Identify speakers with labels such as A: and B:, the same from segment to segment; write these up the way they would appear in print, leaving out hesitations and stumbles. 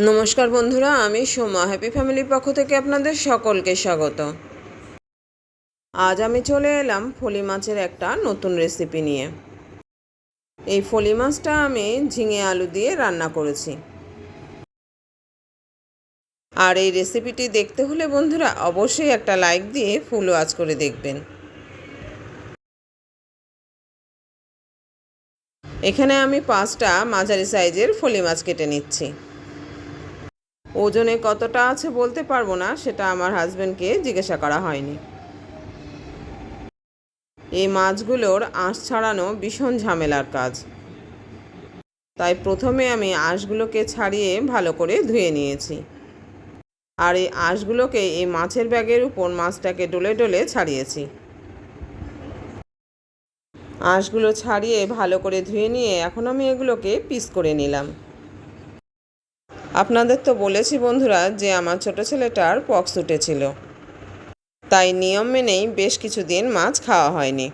A: নমস্কার বন্ধুরা, আমি সোমা হ্যাপি ফ্যামিলির পক্ষ থেকে আপনাদের সকলকে স্বাগত। আজ আমি চলে এলাম ফলি মাছের একটা নতুন রেসিপি নিয়ে। এই ফলি মাছটা আমি ঝিঙে আলু দিয়ে রান্না করেছি। আর এই রেসিপিটি দেখতে হলে বন্ধুরা অবশ্যই একটা লাইক দিয়ে ফুল ওয়াচ করে দেখবেন। এখানে আমি 5টা মাঝারি সাইজের ফলি মাছ কেটে নিচ্ছি। ওজনে কতটা আছে বলতে পারবো না, সেটা আমার হাজবেন্ডকে জিজ্ঞাসা করা হয়নি। এই মাছগুলোর আঁশ ছাড়ানো ভীষণ ঝামেলার কাজ, তাই প্রথমে আমি আঁশগুলোকে ছাড়িয়ে ভালো করে ধুয়ে নিয়েছি। আর এই আঁশগুলোকে এই মাছের ব্যাগের উপর মাছটাকে ডলে ডলে ছাড়িয়েছি। আঁশগুলো ছাড়িয়ে ভালো করে ধুয়ে নিয়ে এখন আমি এগুলোকে পিস করে নিলাম। আপনাদের তো বলেছি বন্ধুরা যে আমার ছোট ছেলেটার পক্স উঠেছিল, তাই নিয়ম মেনেই বেশ কিছুদিন মাছ খাওয়া হয়নি।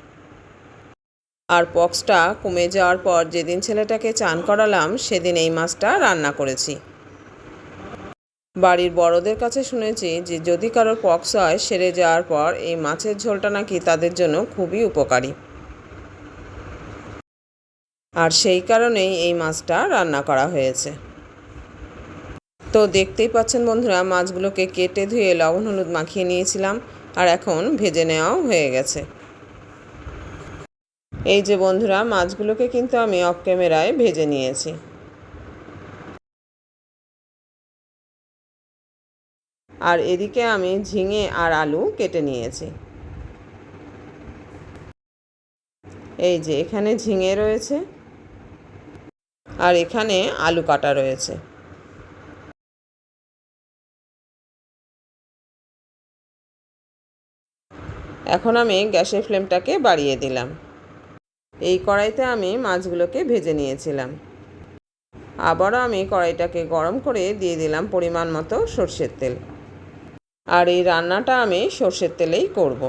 A: আর পক্সটা কমে যাওয়ার পর যেদিন ছেলেটাকে চান করালাম সেদিন এই মাছটা রান্না করেছি। বাড়ির বড়দের কাছে শুনেছি যে যদি কারোর পক্স হয় সেরে যাওয়ার পর এই মাছের ঝোলটা নাকি তাদের জন্য খুবই উপকারী। আর সেই কারণেই এই মাছটা রান্না করা হয়েছে। তো দেখতেই পাচ্ছেন বন্ধুরা, মাছগুলোকে কেটে ধুয়ে লবণ হলুদ মাখিয়ে নিয়েছিলাম আর এখন ভেজে নেওয়াও হয়ে গেছে। এই যে বন্ধুরা, মাছগুলোকে কিন্তু আমি অফ ক্যামেরায় ভেজে নিয়েছি। আর এদিকে আমি ঝিঙে আর আলু কেটে নিয়েছি। এই যে এখানে ঝিঙে রয়েছে আর এখানে আলু কাটা রয়েছে। এখন আমি গ্যাসের ফ্লেমটাকে বাড়িয়ে দিলাম। এই কড়াইতে আমি মাছগুলোকে ভেজে নিয়েছিলাম। আবারও আমি কড়াইটাকে গরম করে দিয়ে দিলাম পরিমাণ মতো সর্ষের তেল। আর এই রান্নাটা আমি সর্ষের তেলেই করব।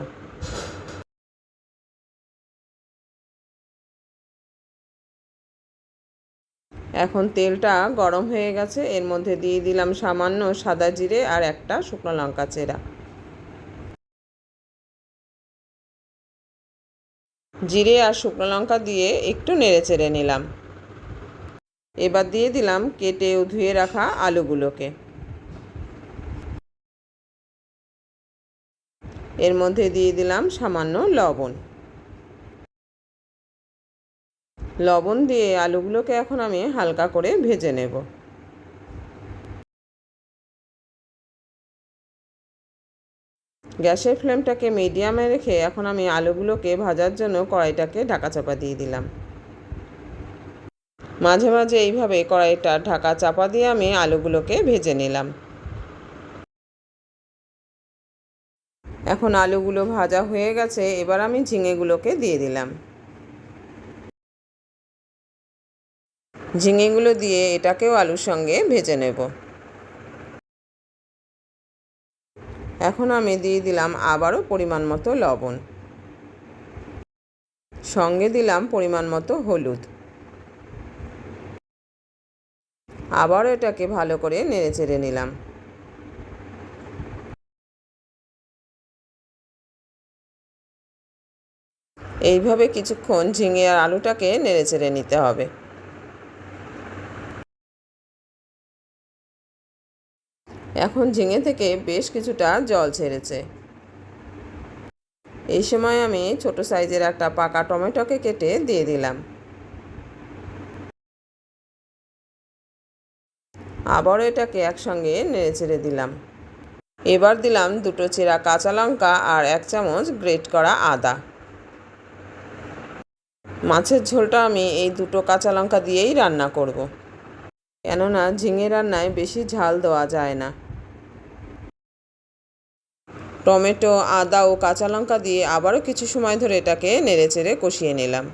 A: এখন তেলটা গরম হয়ে গেছে, এর মধ্যে দিয়ে দিলাম সামান্য সাদা জিরে আর একটা শুকনো লঙ্কা চেরা। জিরে আর শুকনো লঙ্কা দিয়ে একটু নেড়ে চেড়ে নিলাম। এবার দিয়ে দিলাম কেটে ও ধুয়ে রাখা আলুগুলোকে। এর মধ্যে দিয়ে দিলাম সামান্য লবণ। লবণ দিয়ে আলুগুলোকে এখন আমি হালকা করে ভেজে নেব। গ্যাসের ফ্লেমটাকে মিডিয়ামে রেখে এখন আমি আলুগুলোকে ভাজার জন্য কড়াইটাকে ঢাকা চাপা দিয়ে দিলাম। মাঝে মাঝে এইভাবে কড়াইটা ঢাকা চাপা দিয়ে আমি আলুগুলোকে ভেজে নিলাম। এখন আলুগুলো ভাজা হয়ে গেছে, এবার আমি ঝিঙেগুলোকে দিয়ে দিলাম। ঝিঙেগুলো দিয়ে এটাকেও আলুর সঙ্গে ভেজে নেব। এখন আমি দিয়ে দিলাম আবারও পরিমাণ মতো লবণ, সঙ্গে দিলাম পরিমাণ মতো হলুদ। আবারও এটাকে ভালো করে নেড়ে চেড়ে নিলাম। এইভাবে কিছুক্ষণ ঝিঙে আর আলুটাকে নেড়ে চেড়ে নিতে হবে। এখন ঝিঙে থেকে বেশ কিছুটা জল ছেড়েছে। এই সময় আমি ছোট সাইজের একটা পাকা টমেটোকে কেটে দিয়ে দিলাম। আবারও এটাকে একসঙ্গে নেড়ে চেড়ে দিলাম। এবার দিলাম 2টো চেরা কাঁচা লঙ্কা আর 1 চামচ গ্রেট করা আদা। মাছের ঝোলটা আমি এই 2টো কাঁচা লঙ্কা দিয়েই রান্না করব, কেননা ঝিঙে রান্নায় বেশি ঝাল দেওয়া যায় না। টমেটো, আদা ও কাঁচা লঙ্কা দিয়ে আবারও কিছু সময় ধরে এটাকে নেড়েচেড়ে কষিয়ে নিলাম।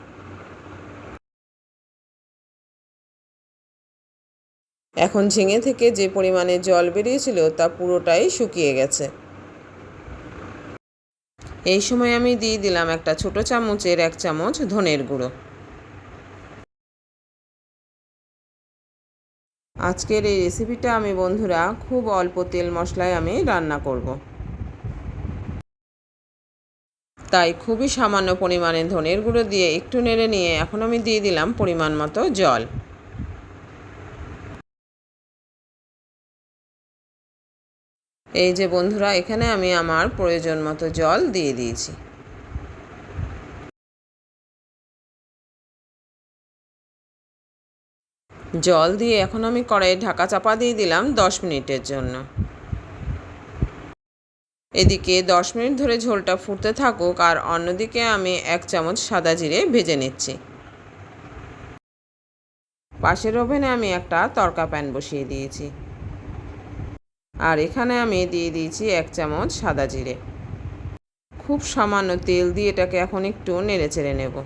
A: এখন ঝিঙে থেকে যে পরিমাণে জল বেরিয়েছিল তা পুরোটাই শুকিয়ে গেছে। এই সময় আমি দিয়ে দিলাম একটা ছোট চামচের 1 চামচ ধনের গুঁড়ো। আজকের এই রেসিপিটা আমি বন্ধুরা খুব অল্প তেল মশলায় আমি রান্না করব। তাই খুবই সামান্য পরিমাণে ধনের গুঁড়ো দিয়ে একটু নেড়ে নিয়ে এখন আমি দিয়ে দিলাম পরিমাণ মতো জল। এই যে বন্ধুরা, এখানে আমি আমার প্রয়োজন মতো জল দিয়ে দিয়েছি। জল দিয়ে এখন আমি কড়াইয়ে ঢাকা চাপা দিয়ে দিলাম 10 মিনিটের জন্য। এদিকে 10 মিনিট ধরে ঝোলটা ফুটতে থাকুক, আর অন্যদিকে আমি 1 চামচ সাদা জিরে ভেজে নিচ্ছি। পাশের ওভেনে আমি একটা তড়কা প্যান বসিয়ে দিয়েছি, আর এখানে আমি দিয়ে দিয়েছি 1 চামচ সাদা জিরে। খুব সামান্য তেল দিয়ে এটাকে এখন একটু নেড়ে চেড়ে নেব।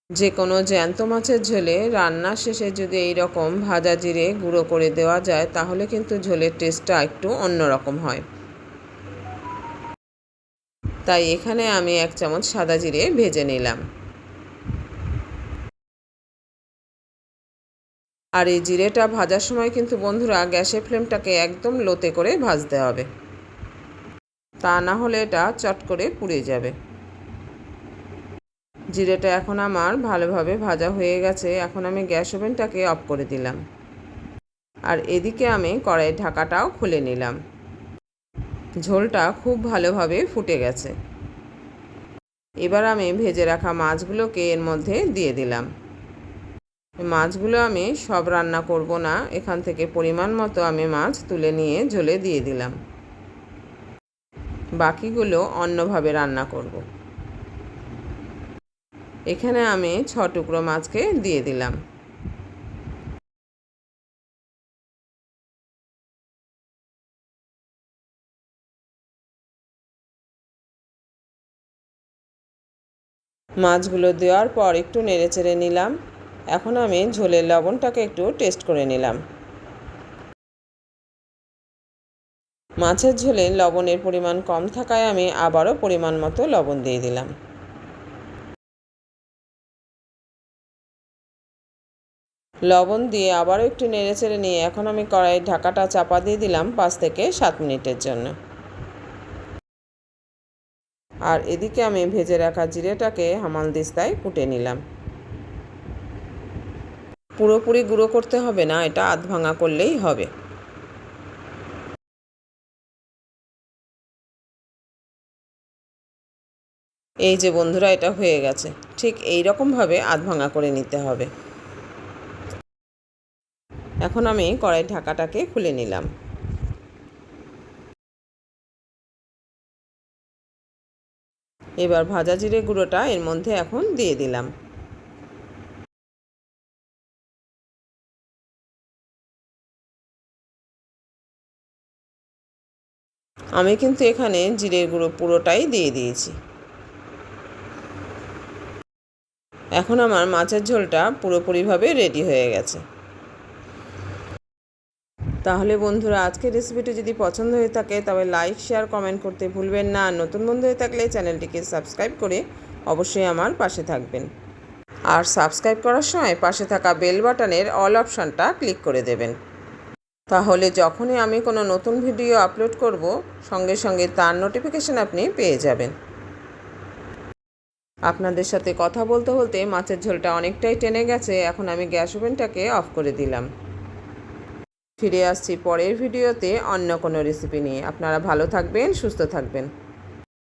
A: যে কোনো জ্যান্ত মাছের ঝোলে রান্না শেষে যদি এই রকম ভাজা জিরে গুঁড়ো করে দেওয়া যায় তাহলে কিন্তু ঝোলের টেস্টটা একটু অন্যরকম হয়। তাই এখানে আমি 1 চামচ সাদা জিরে ভেজে নিলাম। আর এই জিরেটা ভাজার সময় কিন্তু বন্ধুরা গ্যাসের ফ্লেমটাকে একদম লোতে করে ভাজতে হবে, তা না হলে এটা চট করে পুড়ে যাবে। জিরেটা এখন আমার ভালোভাবে ভাজা হয়ে গেছে। এখন আমি গ্যাস ওভেনটাকে অফ করে দিলাম, আর এদিকে আমি কড়াইয়ের ঢাকাটাও খুলে নিলাম। ঝোলটা খুব ভালোভাবে ফুটে গেছে। এবার আমি ভেজে রাখা মাছগুলোকে এর মধ্যে দিয়ে দিলাম। মাছগুলো আমি সব রান্না করব না, এখান থেকে পরিমাণ মতো আমি মাছ তুলে নিয়ে ঝোলে দিয়ে দিলাম। বাকিগুলো অন্যভাবে রান্না করব। এখানে আমি 6 টুকরো মাছকে দিয়ে দিলাম। মাছগুলো দেওয়ার পর একটু নেড়েচেড়ে নিলাম। এখন আমি ঝোলের লবণটাকে একটু টেস্ট করে নিলাম। মাছের ঝোলে লবণের পরিমাণ কম থাকায় আমি আবারও পরিমাণ মতো লবণ দিয়ে দিলাম। লবণ দিয়ে আবারও একটু নেড়েচেড়ে নিয়ে এখন আমি কড়াইয়ের ঢাকাটা চাপা দিয়ে দিলাম 5 থেকে 7 মিনিটের জন্য। আর এদিকে আমি ভেজে রাখা জিরেটাকে হামালদিস্তায় কুটে নিলাম। পুরোপুরি গুঁড়ো করতে হবে না, এটা আধ ভাঙা করলেই হবে। এই যে বন্ধুরা, এটা হয়ে গেছে। ঠিক এই রকমভাবে আধ ভাঙা করে নিতে হবে। এখন আমি কড়াইয়ের ঢাকাটাকে খুলে নিলাম। এবার ভাজা জিরে গুঁড়োটা এর মধ্যে এখন দিয়ে দিলাম। আমি কিন্তু এখানে জিরের গুঁড়ো পুরোটাই দিয়ে দিয়েছি। এখন আমার মাছের ঝোলটা পুরোপুরিভাবে রেডি হয়ে গেছে। তাহলে বন্ধুরা, আজকের রেসিপিটি যদি পছন্দ হয়ে থাকে তবে লাইক, শেয়ার, কমেন্ট করতে ভুলবেন না। নতুন বন্ধু হয়ে থাকলে চ্যানেলটিকে সাবস্ক্রাইব করে অবশ্যই আমার পাশে থাকবেন। আর সাবস্ক্রাইব করার সময় পাশে থাকা বেল বাটনের অল অপশানটা ক্লিক করে দেবেন। তাহলে যখনই আমি কোনো নতুন ভিডিও আপলোড করব সঙ্গে সঙ্গে তার নোটিফিকেশান আপনি পেয়ে যাবেন। আপনাদের সাথে কথা বলতে বলতে মাছের ঝোলটা অনেকটাই টেনে গেছে। এখন আমি গ্যাস ওভেনটাকে অফ করে দিলাম। ফিরে আসছি পরের ভিডিওতে অন্য কোনো রেসিপি নিয়ে। আপনারা ভালো থাকবেন, সুস্থ থাকবেন।